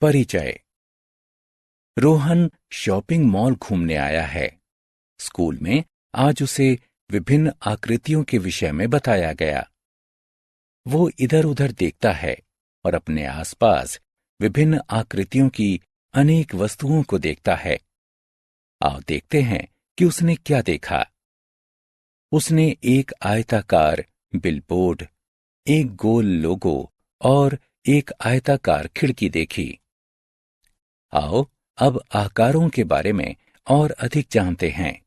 परिचय। Rohan shopping mall घूमने आया है। स्कूल में आज उसे विभिन्न आकृतियों के विषय में बताया गया। वो इधर उधर देखता है और अपने आसपास विभिन्न आकृतियों की अनेक वस्तुओं को देखता है। आओ देखते हैं कि उसने क्या देखा। उसने एक आयताकार बिलबोर्ड, एक गोल लोगो और एक आयताकार खिड़की देखी। आओ अब आकारों के बारे में और अधिक जानते हैं।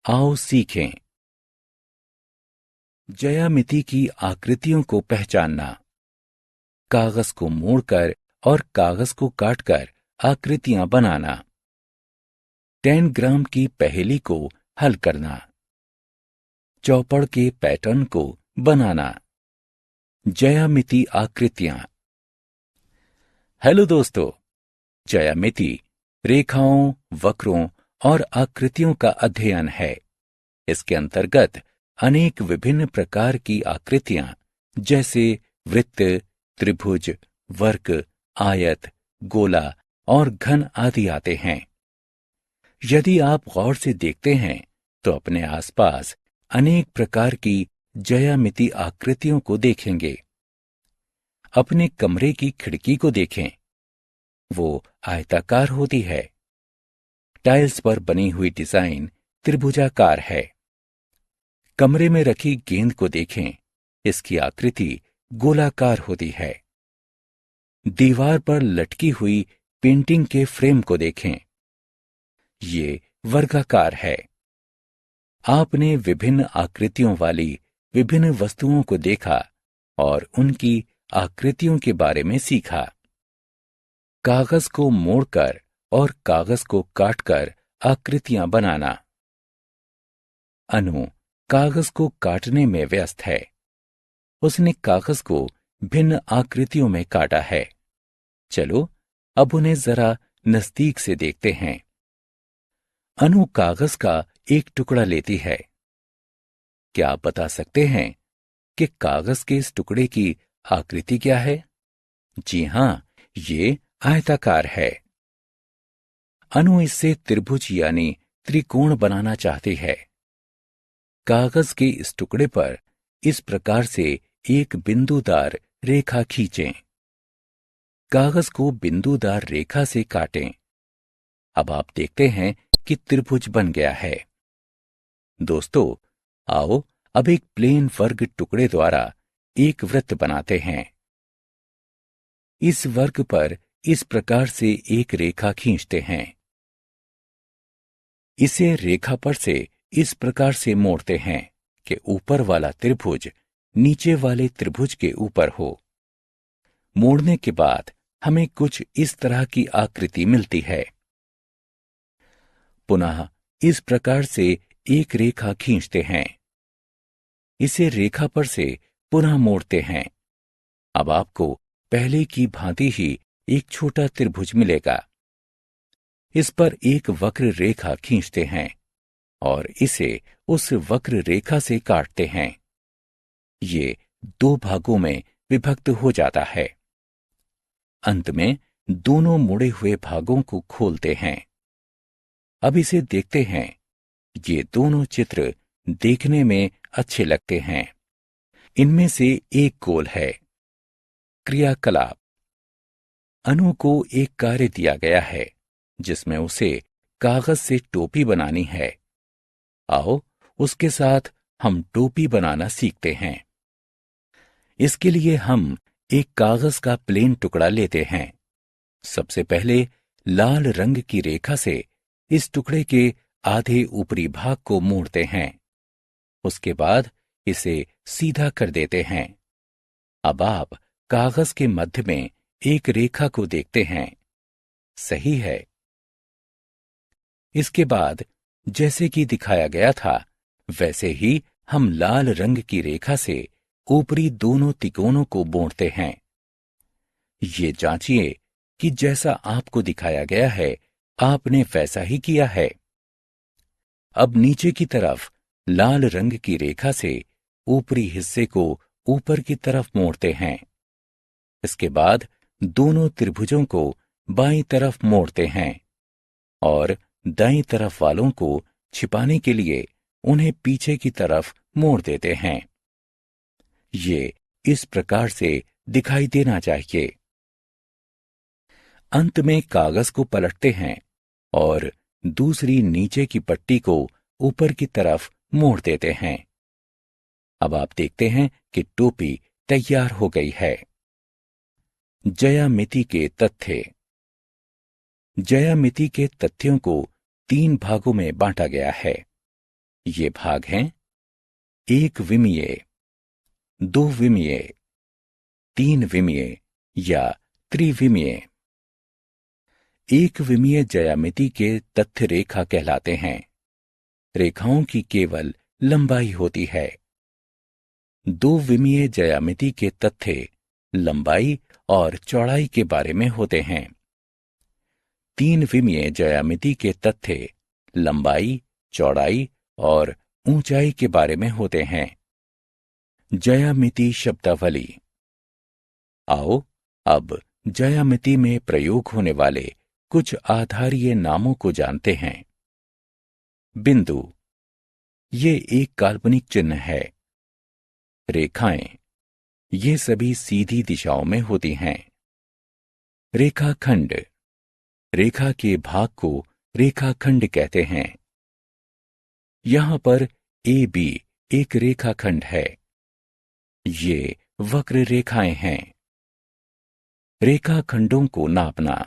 आओ सीखें। ज्यामिति की आकृतियों को पहचानना। कागज को मोड़कर और कागज को काटकर आकृतियां बनाना। 10 ग्राम की पहेली को हल करना। चौपड़ के पैटर्न को बनाना। ज्यामिति आकृतियां। हेलो दोस्तों, ज्यामिति रेखाओं, वक्रों और आकृतियों का अध्ययन है। इसके अंतर्गत अनेक विभिन्न प्रकार की आकृतियां जैसे वृत्त, त्रिभुज, वर्ग, आयत, गोला और घन आदि आते हैं। यदि आप गौर से देखते हैं तो अपने आसपास अनेक प्रकार की ज्यामिति आकृतियों को देखेंगे। अपने कमरे की खिड़की को देखें, वो आयताकार होती है। टाइल्स पर बनी हुई डिजाइन त्रिभुजाकार है। कमरे में रखी गेंद को देखें, इसकी आकृति गोलाकार होती है। दीवार पर लटकी हुई पेंटिंग के फ्रेम को देखें, ये वर्गाकार है। आपने विभिन्न आकृतियों वाली विभिन्न वस्तुओं को देखा और उनकी आकृतियों के बारे में सीखा। कागज को मोड़कर और कागज को काटकर आकृतियां बनाना। अनु कागज को काटने में व्यस्त है। उसने कागज को भिन्न आकृतियों में काटा है। चलो अब उन्हें जरा नजदीक से देखते हैं। अनु कागज का एक टुकड़ा लेती है। क्या आप बता सकते हैं कि कागज के इस टुकड़े की आकृति क्या है? जी हां, ये आयताकार है। अनु इससे त्रिभुज यानी त्रिकोण बनाना चाहती है। कागज के इस टुकड़े पर इस प्रकार से एक बिंदुदार रेखा खींचें। कागज को बिंदुदार रेखा से काटें। अब आप देखते हैं कि त्रिभुज बन गया है। दोस्तों, आओ अब एक प्लेन वर्ग टुकड़े द्वारा एक वृत्त बनाते हैं। इस वर्ग पर इस प्रकार से एक रेखा खींचते हैं। इसे रेखा पर से इस प्रकार से मोड़ते हैं कि ऊपर वाला त्रिभुज नीचे वाले त्रिभुज के ऊपर हो। मोड़ने के बाद हमें कुछ इस तरह की आकृति मिलती है। पुनः इस प्रकार से एक रेखा खींचते हैं। इसे रेखा पर से पुनः मोड़ते हैं। अब आपको पहले की भांति ही एक छोटा त्रिभुज मिलेगा। इस पर एक वक्र रेखा खींचते हैं और इसे उस वक्र रेखा से काटते हैं। ये 2 भागों में विभक्त हो जाता है। अंत में दोनों मुड़े हुए भागों को खोलते हैं। अब इसे देखते हैं। ये दोनों चित्र देखने में अच्छे लगते हैं। इनमें से एक गोल है। क्रियाकलाप। अनु को एक कार्य दिया गया है जिसमें उसे कागज से टोपी बनानी है। आओ उसके साथ हम टोपी बनाना सीखते हैं। इसके लिए हम एक कागज का प्लेन टुकड़ा लेते हैं। सबसे पहले लाल रंग की रेखा से इस टुकड़े के आधे ऊपरी भाग को मोड़ते हैं। उसके बाद इसे सीधा कर देते हैं। अब आप कागज के मध्य में एक रेखा को देखते हैं। सही है। इसके बाद जैसे कि दिखाया गया था वैसे ही हम लाल रंग की रेखा से ऊपरी दोनों तिकोनों को बोड़ते हैं। ये जांचिए कि जैसा आपको दिखाया गया है आपने वैसा ही किया है। अब नीचे की तरफ लाल रंग की रेखा से ऊपरी हिस्से को ऊपर की तरफ मोड़ते हैं। इसके बाद दोनों त्रिभुजों को बाईं तरफ मोड़ते हैं और दाईं तरफ वालों को छिपाने के लिए उन्हें पीछे की तरफ मोड़ देते हैं। ये इस प्रकार से दिखाई देना चाहिए। अंत में कागज को पलटते हैं और दूसरी नीचे की पट्टी को ऊपर की तरफ मोड़ देते हैं। अब आप देखते हैं कि टोपी तैयार हो गई है। ज्यामिति के तथ्य। ज्यामिति के तथ्यों को 3 भागों में बांटा गया है। ये भाग हैं 1 विमीय, 2 विमीय, 3 विमीय या त्रिविमीय। 1 विमीय ज्यामिति के तथ्य रेखा कहलाते हैं। रेखाओं की केवल लंबाई होती है। 2 विमीय ज्यामिति के तथ्य लंबाई और चौड़ाई के बारे में होते हैं। 3 विमीय ज्यामिति के तथ्य लंबाई, चौड़ाई और ऊंचाई के बारे में होते हैं। ज्यामिति शब्दावली। आओ अब ज्यामिति में प्रयोग होने वाले कुछ आधारीय नामों को जानते हैं। बिंदु, ये एक काल्पनिक चिन्ह है। रेखाएं, ये सभी सीधी दिशाओं में होती हैं। रेखाखंड, रेखा के भाग को रेखाखंड कहते हैं। यहां पर ए बी एक रेखाखंड है। ये वक्र रेखाएं हैं। रेखाखंडों को नापना।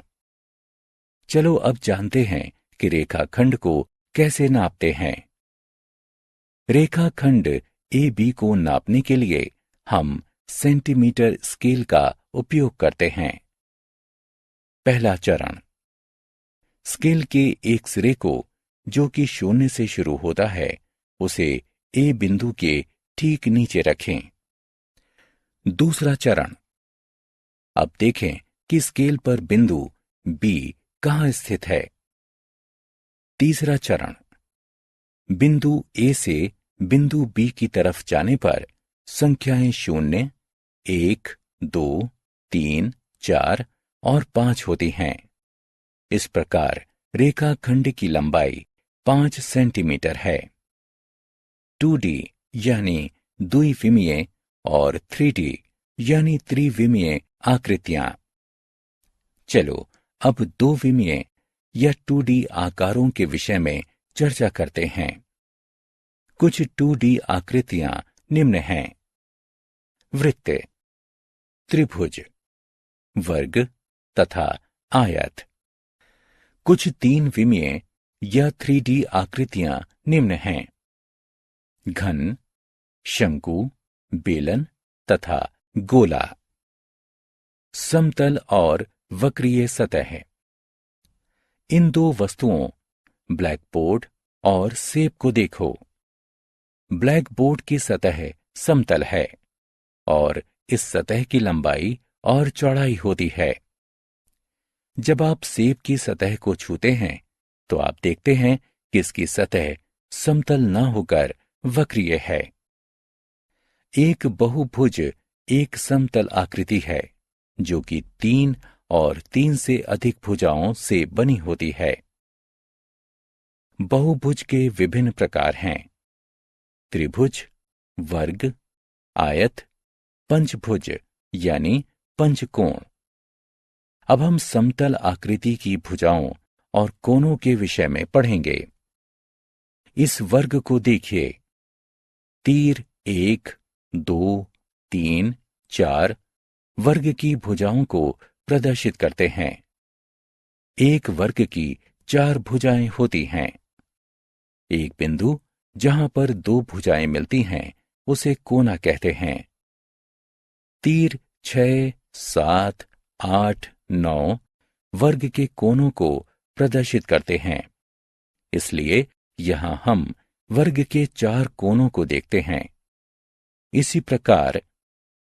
चलो अब जानते हैं कि रेखाखंड को कैसे नापते हैं। रेखाखंड ए बी को नापने के लिए हम सेंटीमीटर स्केल का उपयोग करते हैं। पहला चरण, स्केल के एक सिरे को, जो कि 0 से शुरू होता है, उसे ए बिंदु के ठीक नीचे रखें। दूसरा चरण, अब देखें कि स्केल पर बिंदु बी कहां स्थित है। तीसरा चरण, बिंदु ए से बिंदु बी की तरफ जाने पर संख्याएं 0, 1, 2, 3, 4 और 5 होती हैं। इस प्रकार रेखाखंड की लंबाई 5 सेंटीमीटर है। 2D यानी द्विविमीय और 3D यानी त्रिविमीय आकृतियां। चलो अब 2 विमीय या 2D आकारों के विषय में चर्चा करते हैं। कुछ 2D आकृतियां निम्न हैं: वृत्त, त्रिभुज, वर्ग तथा आयत। कुछ 3 विमीय या 3D आकृतियां निम्न हैं: घन, शंकु, बेलन तथा गोला। समतल और वक्रीय सतह। इन 2 वस्तुओं ब्लैकबोर्ड और सेब को देखो। ब्लैकबोर्ड की सतह समतल है और इस सतह की लंबाई और चौड़ाई होती है। जब आप सेब की सतह को छूते हैं तो आप देखते हैं कि इसकी सतह समतल न होकर वक्रीय है। एक बहुभुज एक समतल आकृति है जो कि 3 और 3 से अधिक भुजाओं से बनी होती है। बहुभुज के विभिन्न प्रकार हैं: त्रिभुज, वर्ग, आयत, पंचभुज यानी पंचकोण। अब हम समतल आकृति की भुजाओं और कोणों के विषय में पढ़ेंगे। इस वर्ग को देखिए। तीर 1, 2, 3, 4 वर्ग की भुजाओं को प्रदर्शित करते हैं। एक वर्ग की 4 भुजाएं होती हैं। एक बिंदु जहां पर 2 भुजाएं मिलती हैं उसे कोना कहते हैं। तीर 6, 7, 8, 9 वर्ग के कोनों को प्रदर्शित करते हैं। इसलिए यहां हम वर्ग के 4 कोनों को देखते हैं। इसी प्रकार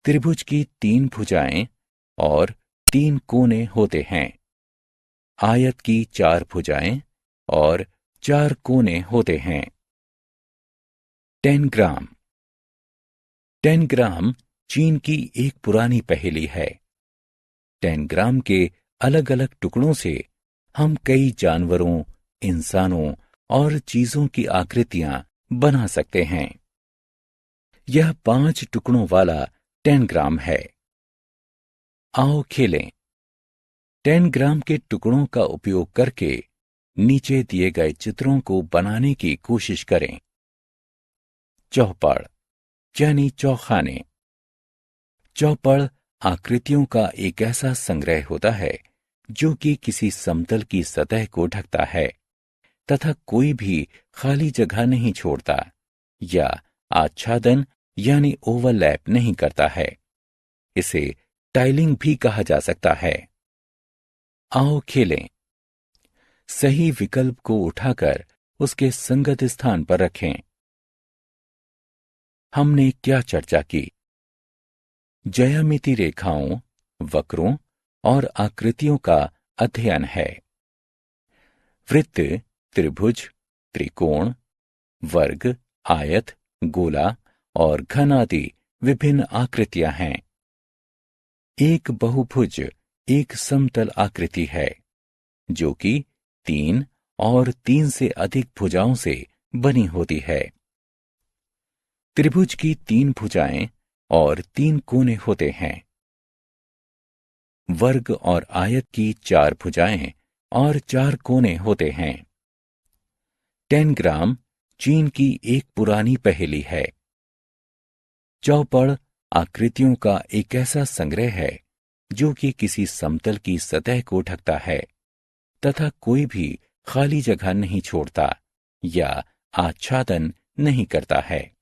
त्रिभुज की 3 भुजाएं और 3 कोने होते हैं। आयत की 4 भुजाएं और 4 कोने होते हैं। टेनग्राम। टेनग्राम चीन की एक पुरानी पहेली है। 10 ग्राम के अलग अलग टुकड़ों से हम कई जानवरों, इंसानों और चीजों की आकृतियां बना सकते हैं। यह 5 टुकड़ों वाला 10 ग्राम है। आओ खेलें। 10 ग्राम के टुकड़ों का उपयोग करके नीचे दिए गए चित्रों को बनाने की कोशिश करें। चौपड़ यानी चौखाने। चौपड़ आकृतियों का एक ऐसा संग्रह होता है जो कि किसी समतल की सतह को ढकता है तथा कोई भी खाली जगह नहीं छोड़ता या आच्छादन यानी ओवरलैप नहीं करता है। इसे टाइलिंग भी कहा जा सकता है। आओ खेलें। सही विकल्प को उठाकर उसके संगत स्थान पर रखें। हमने क्या चर्चा की? ज्यामिति रेखाओं, वक्रों और आकृतियों का अध्ययन है। वृत्त, त्रिभुज, त्रिकोण, वर्ग, आयत, गोला और घन आदि विभिन्न आकृतियां हैं। एक बहुभुज एक समतल आकृति है जो कि 3 और 3 से अधिक भुजाओं से बनी होती है। त्रिभुज की 3 भुजाएं और 3 कोने होते हैं। वर्ग और आयत की 4 भुजाएं और 4 कोने होते हैं। 10 ग्राम चीन की एक पुरानी पहेली है। चौपड़ आकृतियों का एक ऐसा संग्रह है जो कि किसी समतल की सतह को ढकता है तथा कोई भी खाली जगह नहीं छोड़ता या आच्छादन नहीं करता है।